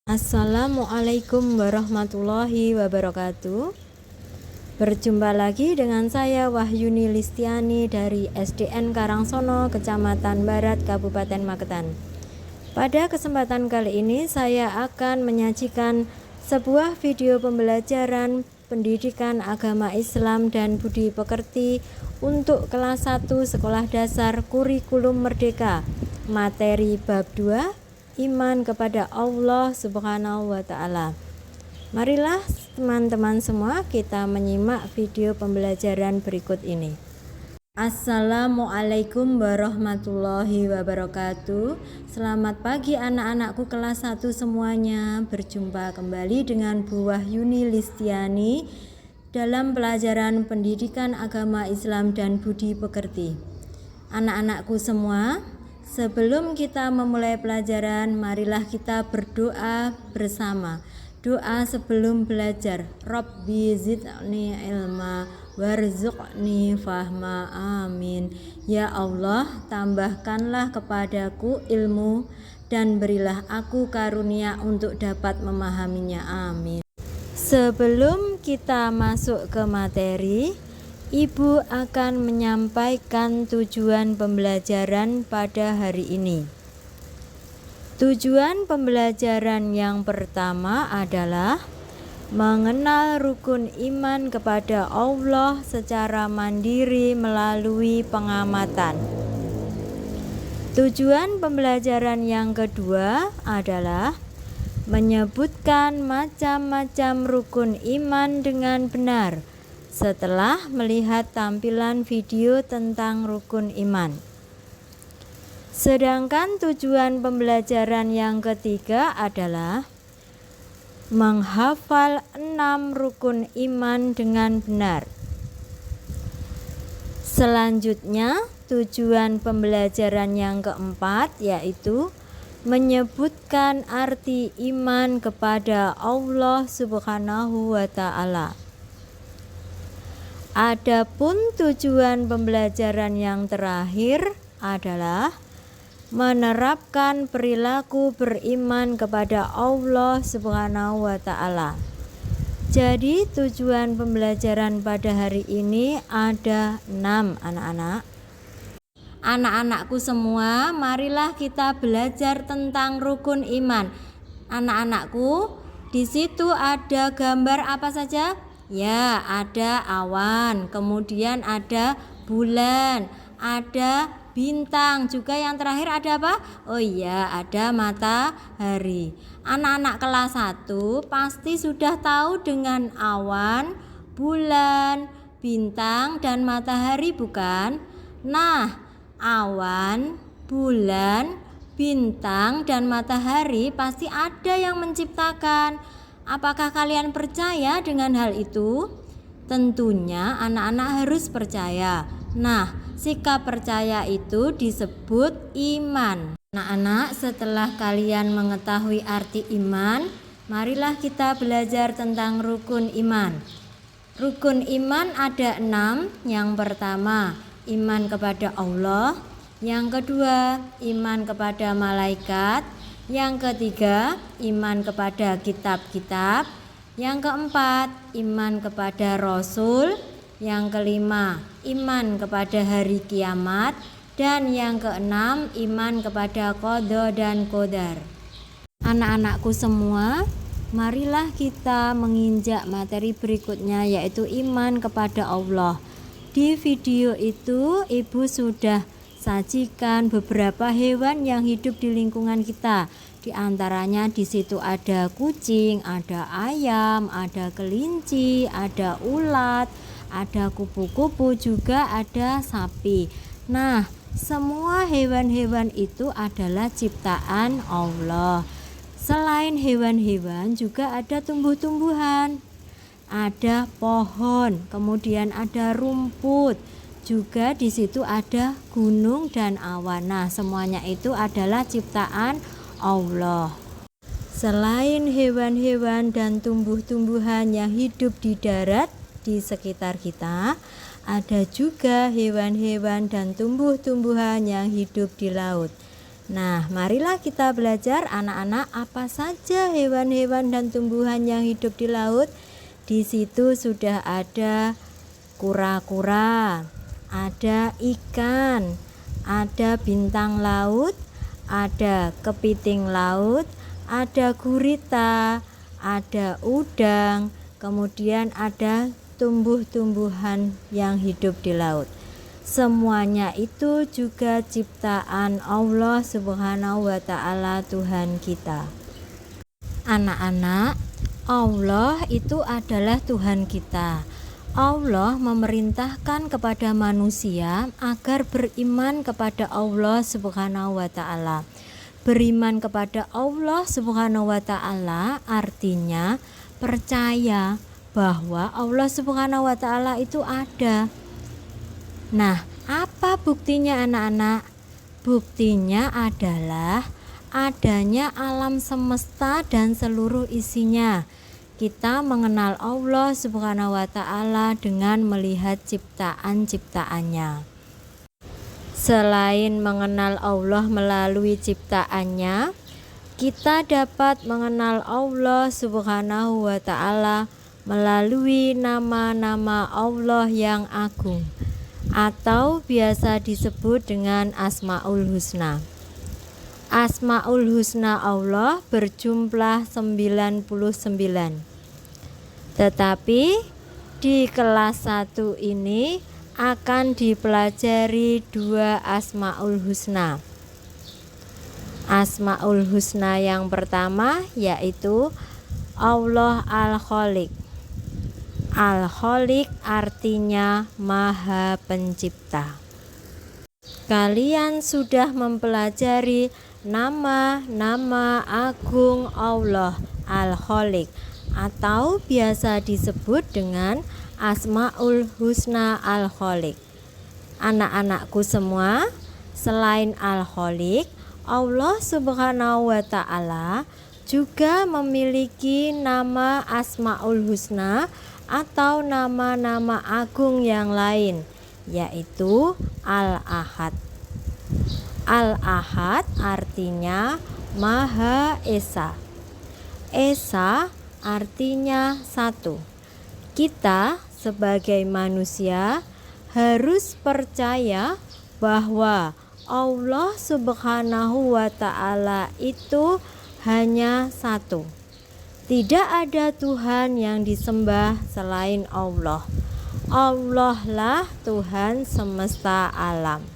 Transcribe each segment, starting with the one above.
Assalamualaikum warahmatullahi wabarakatuh. Berjumpa lagi dengan saya Wahyuni Listiani dari SDN Karangsono, Kecamatan Barat, Kabupaten Magetan. Pada kesempatan kali ini saya akan menyajikan sebuah video pembelajaran pendidikan agama Islam dan budi pekerti untuk kelas 1 Sekolah Dasar Kurikulum Merdeka, materi bab 2, iman kepada Allah Subhanahu wa Ta'ala. Marilah teman-teman semua kita menyimak video pembelajaran berikut ini. Assalamualaikum warahmatullahi wabarakatuh. Selamat pagi anak-anakku kelas 1 semuanya. Berjumpa kembali dengan Bu Wahyuni Listiani dalam pelajaran pendidikan agama Islam dan budi pekerti. Anak-anakku semua, sebelum kita memulai pelajaran, marilah kita berdoa bersama. Doa sebelum belajar. Rabbi zidni ilma warzuqni fahma, amin. Ya Allah, tambahkanlah kepadaku ilmu dan berilah aku karunia untuk dapat memahaminya, amin. Sebelum kita masuk ke materi, Ibu akan menyampaikan tujuan pembelajaran pada hari ini. Tujuan pembelajaran yang pertama adalah mengenal rukun iman kepada Allah secara mandiri melalui pengamatan. Tujuan pembelajaran yang kedua adalah menyebutkan macam-macam rukun iman dengan benar setelah melihat tampilan video tentang rukun iman. Sedangkan tujuan pembelajaran yang ketiga adalah menghafal 6 rukun iman dengan benar. Selanjutnya, tujuan pembelajaran yang keempat yaitu menyebutkan arti iman kepada Allah Subhanahu wa Ta'ala. Adapun tujuan pembelajaran yang terakhir adalah menerapkan perilaku beriman kepada Allah Subhanahu wa Ta'ala. Jadi tujuan pembelajaran pada hari ini ada 6 anak-anak. Anak-anakku semua, marilah kita belajar tentang rukun iman. Anak-anakku, di situ ada gambar apa saja? Ya, ada awan, kemudian ada bulan, ada bintang, juga yang terakhir ada apa? Oh iya, ada matahari. Anak-anak kelas 1 pasti sudah tahu dengan awan, bulan, bintang, dan matahari, bukan? Nah, awan, bulan, bintang, dan matahari pasti ada yang menciptakan. Apakah kalian percaya dengan hal itu? Tentunya anak-anak harus percaya. Nah, sikap percaya itu disebut iman. Anak-anak, setelah kalian mengetahui arti iman, marilah kita belajar tentang rukun iman. Rukun iman ada 6. Yang pertama, iman kepada Allah. Yang kedua, iman kepada malaikat. Yang ketiga, iman kepada kitab-kitab. Yang keempat, iman kepada Rasul. Yang kelima, iman kepada hari kiamat. Dan yang keenam, iman kepada qada dan qadar. Anak-anakku semua, marilah kita menginjak materi berikutnya, yaitu iman kepada Allah. Di video itu Ibu sudah sajikan beberapa hewan yang hidup di lingkungan kita. Di antaranya di situ ada kucing, ada ayam, ada kelinci, ada ulat, ada kupu-kupu, juga ada sapi. Nah, semua hewan-hewan itu adalah ciptaan Allah. Selain hewan-hewan juga ada tumbuh-tumbuhan, ada pohon, kemudian ada rumput. Juga di situ ada gunung dan awan. Nah, semuanya itu adalah ciptaan Allah. Selain hewan-hewan dan tumbuh-tumbuhan yang hidup di darat di sekitar kita, ada juga hewan-hewan dan tumbuh-tumbuhan yang hidup di laut. Nah, marilah kita belajar anak-anak apa saja hewan-hewan dan tumbuhan yang hidup di laut. Di situ sudah ada kura-kura, ada ikan, ada bintang laut, ada kepiting laut, ada gurita, ada udang, kemudian ada tumbuh-tumbuhan yang hidup di laut. Semuanya itu juga ciptaan Allah Subhanahu wa Ta'ala, Tuhan kita. Anak-anak, Allah itu adalah Tuhan kita. Allah memerintahkan kepada manusia agar beriman kepada Allah Subhanahu wa Ta'ala. Beriman kepada Allah Subhanahu wa Ta'ala artinya percaya bahwa Allah Subhanahu wa Ta'ala itu ada. Nah, apa buktinya anak-anak? Buktinya adalah adanya alam semesta dan seluruh isinya. Kita mengenal Allah Subhanahu wa Ta'ala dengan melihat ciptaan-ciptaannya. Selain mengenal Allah melalui ciptaannya, kita dapat mengenal Allah Subhanahu wa Ta'ala melalui nama-nama Allah yang agung, atau biasa disebut dengan Asmaul Husna. Asmaul Husna Allah berjumlah 99. Tetapi di kelas 1 ini akan dipelajari 2 Asmaul Husna. Asmaul Husna yang pertama yaitu Allah Al-Khaliq. Al-Khaliq artinya Maha Pencipta. Kalian sudah mempelajari nama-nama agung Allah Al-Khaliq atau biasa disebut dengan Asmaul Husna Al-Khaliq. Anak-anakku semua, selain Al-Khaliq, Allah Subhanahu wa Ta'ala juga memiliki nama Asmaul Husna atau nama-nama agung yang lain, yaitu Al-Ahad. Al-Ahad artinya Maha Esa. Esa artinya satu. Kita sebagai manusia harus percaya bahwa Allah Subhanahu wa Ta'ala itu hanya satu. Tidak ada Tuhan yang disembah selain Allah. Allah lah Tuhan semesta alam.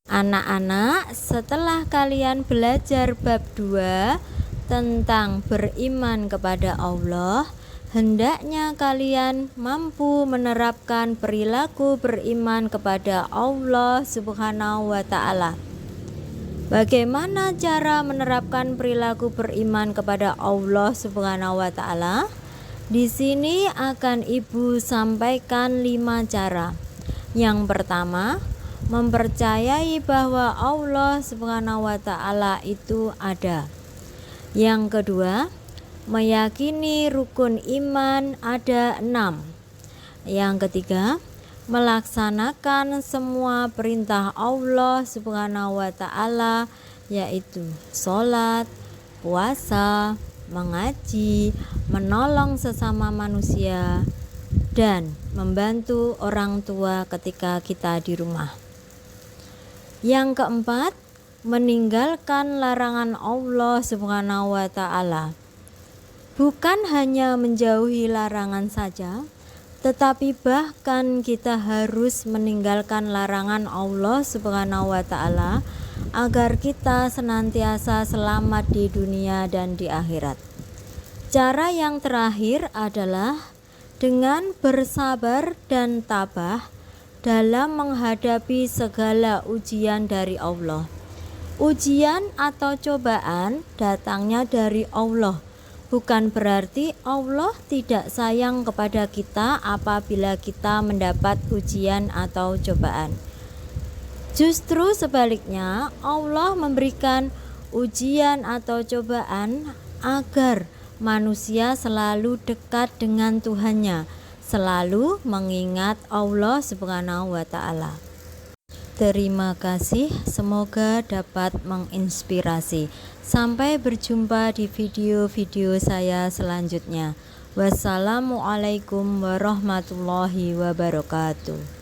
Anak-anak, setelah kalian belajar bab 2 tentang beriman kepada Allah, hendaknya kalian mampu menerapkan perilaku beriman kepada Allah Subhanahu wa Ta'ala. Bagaimana cara menerapkan perilaku beriman kepada Allah Subhanahu wa Ta'ala? Di sini akan Ibu sampaikan 5 cara. Yang pertama, mempercayai bahwa Allah Subhanahu wa Ta'ala itu ada. Yang kedua, meyakini rukun iman ada 6. Yang ketiga, melaksanakan semua perintah Allah Subhanahu wa Ta'ala, yaitu sholat, puasa, mengaji, menolong sesama manusia, dan membantu orang tua ketika kita di rumah. Yang keempat, meninggalkan larangan Allah Subhanahu wa Ta'ala. Bukan hanya menjauhi larangan saja, tetapi bahkan kita harus meninggalkan larangan Allah Subhanahu wa Ta'ala agar kita senantiasa selamat di dunia dan di akhirat. Cara yang terakhir adalah dengan bersabar dan tabah dalam menghadapi segala ujian dari Allah. Ujian atau cobaan datangnya dari Allah. Bukan berarti Allah tidak sayang kepada kita apabila kita mendapat ujian atau cobaan. Justru sebaliknya, Allah memberikan ujian atau cobaan agar manusia selalu dekat dengan Tuhannya, selalu mengingat Allah Subhanahu wa Ta'ala. Terima kasih, semoga dapat menginspirasi. Sampai berjumpa di video-video saya selanjutnya. Wassalamualaikum warahmatullahi wabarakatuh.